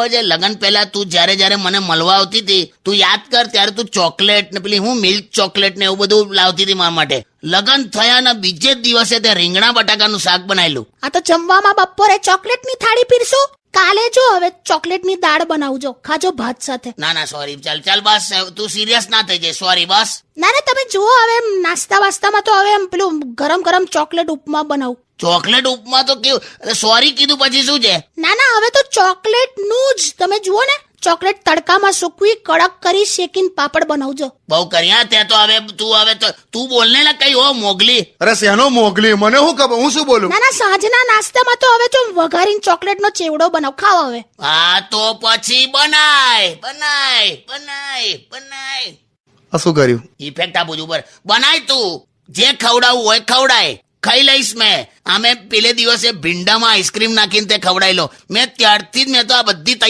લગન પહેલા તું જયારે જયારે મને મળવા આવતી હતી, તું યાદ કર, ત્યારે તું ચોકલેટ ને પેલી હું મિલ્ક ચોકલેટ ને એવું બધું લાવતી હતી મારા માટે. લગન થયા ને બીજે જ દિવસે તે રીંગણા બટાકાનું શાક બનાવેલું. આ તો જમવામાં બપોરે ચોકલેટની થાળી પીરસો. કાલે જો હવે ચોકલેટની દાળ બનાવજો, ખાજો ભાત સાથે. ના સોરી, ચાલ બસ, તું સિરિયસ ના થઈ જાય, સોરી બસ. ના તમે જુઓ, હવે નાસ્તા વાસ્તામાં તો હવે પેલું ગરમ ગરમ ચોકલેટ ઉપમા બનાવું. ચોકલેટ ઉપમા તો કેવું, સોરી કીધું પછી શું છે? ના હવે તો ચોકલેટ નું જ તમે જુઓ ને, ચોકલેટ તડકામાં સૂકવી કડક કરી શેકીને પાપડ બનાવજો. બહુ કર્યા તે તો. હવે તું બોલને લા કઈ હો મોગલી. અરે શેનો મોગલી, મને શું ખબર, હું શું બોલું? ના સાંજના નાસ્તામાં તો હવે જો વઘારીને ચોકલેટનો ચેવડો બનાવ, ખાઓ હવે. હા તો પછી બનાય. આ શું કર્યું? ઇફેક્ટ આપું છું પર બનાય. તું જે ખવડાવવું હોય ખવડાય, ખાઈ લઈશ મેં. આમે પેલે દિવસે ભીંડામાં આઈસ્ક્રીમ નાખીને તે ખવડાવી લો. મેં ત્યારથી જ મેં તો આ બધી